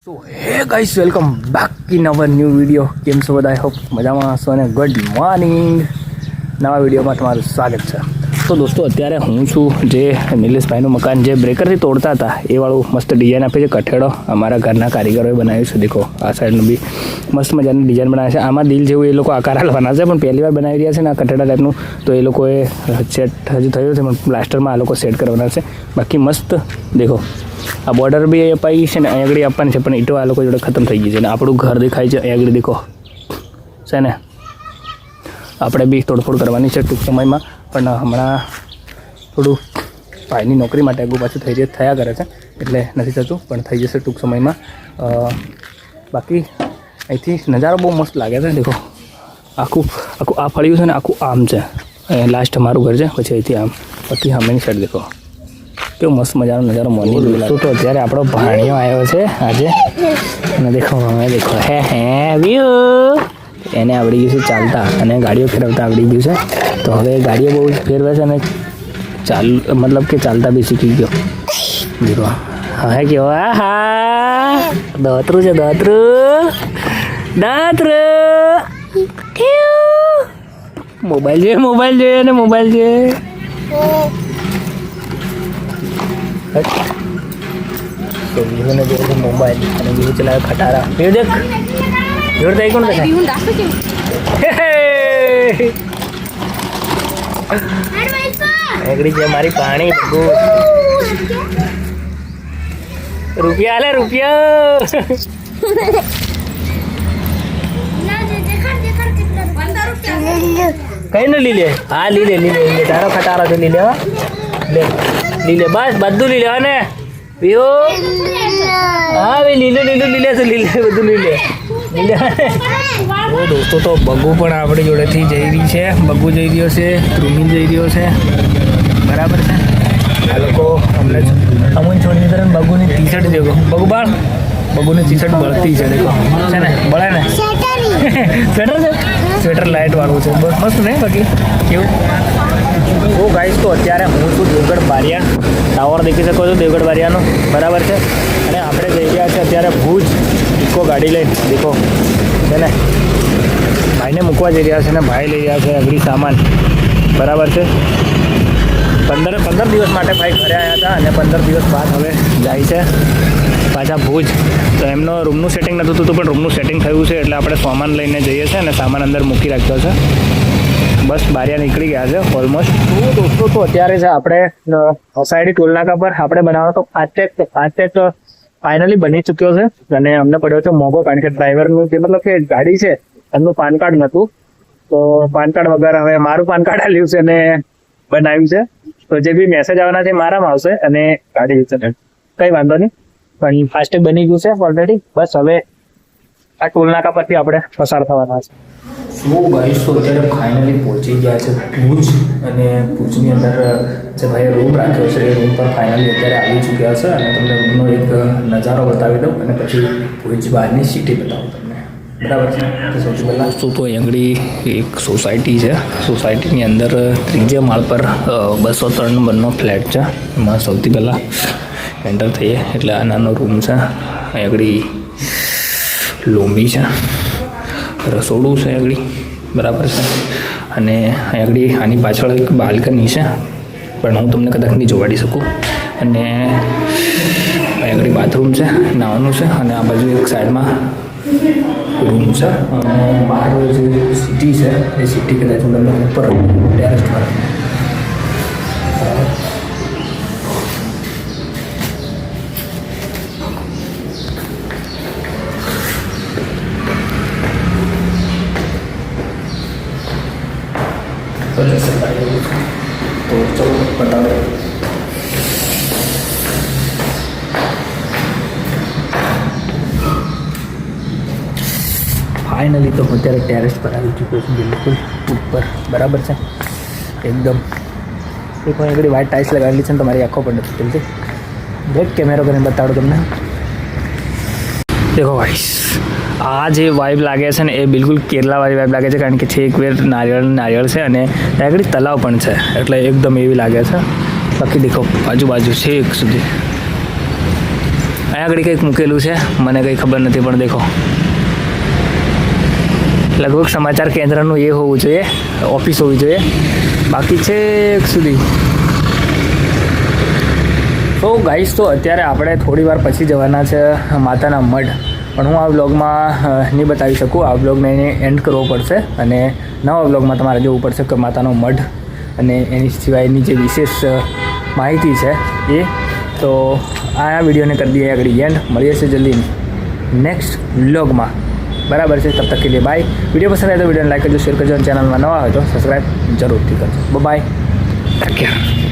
સો હે guys, welcome back in our new video. કેમ છો બધા? આઈ હોપ મજામાં હશો અને ગુડ મોર્નિંગ. નવા વિડીયોમાં તમારું સ્વાગત છે. તો દોસ્તો, અત્યારે હું છું જે નિલેશભાઈનું મકાન જે બ્રેકરથી તોડતા હતા એ વાળું મસ્ત ડિઝાઇન આપે છે કઠેડો. અમારા ઘરના કારીગરોએ બનાવ્યું છે. દેખો, આ સાઈડનું બી મસ્ત મજાની ડિઝાઇન બનાવે છે. આમાં દિલ જેવું એ લોકો આકાર હાલવાના છે, પણ પહેલી વાર બનાવી રહ્યા છે ને આ કઠેડા ટાઈપનું. તો એ લોકોએ સેટ હજુ થયું છે, પણ પ્લાસ્ટરમાં આ લોકો સેટ કરવાના છે. બાકી મસ્ત દેખો, આ બોર્ડર બી અપાઈ છે ને અહીં આગળ આપવાની છે, પણ ઈંટો આ લોકો જોડે ખતમ થઈ ગઈ છે. ને આપણું ઘર દેખાય છે અહીં આગળ દેખો છે ને. આપણે બી તોડફોડ કરવાની છે ટૂંક સમયમાં, પણ હમણાં થોડું ભાઈની નોકરી માટે આગું પાછું થયા કરે છે, એટલે નથી થતું, પણ થઈ જશે ટૂંક સમયમાં. બાકી અહીંથી નજારો બહુ મસ્ત લાગે છે. દેખો, આખું આ ફળ્યું છે ને આખું આમ છે. લાસ્ટ અમારું ઘર છે, પછી અહીંથી આમ, બાકી સામેની સાઈડ દેખો કેવો મસ્ત મજાનો નજારો મોર્નિંગ લાગે. તો અત્યારે આપણો ભાણિયો આવ્યો છે આજે, અને દેખો હવે દેખો હે વ્યૂ. એને આવડી ગયું છે ચાલતા અને ગાડીઓ ફેરવતા આવડી ગયું છે. તો હવે ગાડીઓ બહુ ફેરવે છે અને મતલબ કે ચાલતા બી શીખી ગયો. દેખો હા કેવો હા દાતરું છે, દાતરું મોબાઈલ જોઈએ અને મોબાઈલ જોઈએ. તો વિહુને જોયું છે મોબાઈલ અને વિહુ ચલાવે ખટારા. વિહુ દેખ, જોર થઈ કોણ દેખાય? એકડી છે મારી પાણી બગુ. રૂપિયા આલે રૂપિયા. કઈ ને લી લે? હા લી લે તારો ખટારો તો લી લે. લે લીલે બસ બધું લીલે ને વિહુ. હા ભાઈ લીલે બધું લીલે. ઓ દોસ્તો, તો બગુ પણ આપણી જોડેથી જઈ રહી છે. બગુ જઈ રહ્યો છે, ધ્રુમિલ જઈ રહ્યો છે, બરાબર છે. આ લોકો અમને અમુન છોડી દીધા ને બગુની ટી શર્ટ દેખો. બગુ બાળ, બગુની ટી શર્ટ બળતી છે દેખો, છે ને બળે ને. સ્વેટર છે, સ્વેટર લાઇટ વાળું છે, બસ મસ્ત ને. બાકી કેવું? તો ગાઈસ, તો અત્યારે હું છું દેવગઢ બારિયા. ટાવર દેખી શકો છો દેવગઢ બારિયાનો, બરાબર છે. અને આપણે જઈ રહ્યા છીએ અત્યારે ભુજ ઇકો ગાડી લઈને. દેખો છે ને, ભાઈને મૂકવા જઈ રહ્યા છે ને ભાઈ લઈ રહ્યા છે અઘરી સામાન, બરાબર છે. 15 દિવસ માટે ભાઈ ઘરે આવ્યા હતા અને 15 દિવસ બાદ હવે જાય છે પાછા ભુજ. તો એમનો રૂમનું સેટિંગ નહોતું થતું, પણ રૂમનું સેટિંગ થયું છે, એટલે આપણે સામાન લઈને જઈએ છીએ અને સામાન અંદર મૂકી રાખ્યો છે. બસ બારિયા નીકળી ગયા છે ઓલમોસ્ટ. દોસ્તો, તો અત્યારે છે આપણે સોસાયટી ટોલનાકા પર આપણે બનાવવાનો તો ફાસ્ટેગ ફાઇનલી બની ચૂક્યો છે. અને અમને પડ્યો છે મોંઘો, કારણ કે ડ્રાઈવરનું જે મતલબ કે ગાડી છે એમનું પાન કાર્ડ નહોતું, તો પાન કાર્ડ વગર હવે મારું પાન કાર્ડ આલ્યું છે અને બનાવ્યું છે. તો જે બી મેસેજ આવવાના છે મારામાં આવશે અને ગાડી છે કંઈ વાંધો નહીં, પણ ફાસ્ટેગ બની ગયું છે ઓલરેડી. બસ હવે આ ટોલનાકા પરથી આપણે પસાર થવાના છે. શું ગાઈસ, તો અત્યારે ફાઇનલી પહોંચી ગયા છે ભુજ, અને ભુજની અંદર જે ભાઈએ રૂમ રાખ્યો છે એ રૂમ પર ફાઇનલી અત્યારે આવી ચૂક્યા છે. અને તમને રૂમનો એક નજારો બતાવી દઉં અને પછી ભુજ બહારની સિટી બતાવું તમને, બરાબર છે. તો સૌથી પહેલાં શું તો અહીં એક સોસાયટી છે. સોસાયટીની અંદર ત્રીજા માળ પર 203 નંબરનો ફ્લેટ છે. એમાં સૌથી પહેલાં એન્ટર થઈએ એટલે આ નાનો રૂમ છે. અહીં આગળ લોબી છે, રસોડું છે આગળ, બરાબર છે. અને અહીં આગળ આની પાછળ એક બાલ્કની છે, પણ હું તમને કદાચ નહીં જોવાડી શકું. અને અહીં આગળ બાથરૂમ છે, નાવાનું છે, અને આ બાજુ એક સાઈડમાં રૂમ છે. અને બહાર જે સિટી છે એ સિટી કદાચ હું તમને ઉપર ટેરેસ પર તો ચલો બતાવો. ફાઇનલી તો હું અત્યારે ટેરેસ પર આવી ચૂક્યો છું, બિલકુલ ઉપર, બરાબર છે. એકદમ એક આગળ વ્હાઇટ ટાઇલ્સ લગાવેલી છે ને તમારી આંખો પણ નથી ચલતી. બ્રેક કેમેરો કરીને બતાડો તમને. દેખો ગાઈસ, આ જે વાઇબ લાગે છે ને એ બિલકુલ કેરલાવાળી વાઇબ લાગે છે, કારણ કે છે એક વેર નારિયેળ છે અને આગળ તલાવ પણ છે, એટલે એકદમ એવી લાગે છે. બાકી દેખો આજુબાજુ છે એક સુધી અહીંયા આગળ કંઈક મૂકેલું છે, મને કંઈ ખબર નથી, પણ દેખો લગભગ સમાચાર કેન્દ્રનું એ હોવું જોઈએ, ઓફિસ હોવી જોઈએ. બાકી છે સુધી તો ગાઈસ, તો અત્યારે આપણે થોડી વાર પછી જવાના છે માતાના મઢ, પણ હું આ વ્લોગમાં નહીં બતાવી શકું. આ વ્લોગને એને એન્ડ કરવો પડશે અને નવા વ્લોગમાં તમારે જોવું પડશે કે માતાનો મઢ અને એની સિવાયની જે વિશેષ માહિતી છે એ. તો આ વિડીયોને કરી દઈએ આગળ એન્ડ. મળીએ છીએ જલ્દી નેક્સ્ટ વ્લોગમાં, બરાબર છે? તબ તક કે લીએ બાય. વિડીયો પસંદ આવે તો વિડીયોને લાઈક કરજો, શેર કરજો અને ચેનલમાં નવા હોય તો સબસ્ક્રાઈબ જરૂરથી કરજો. Bye, take care.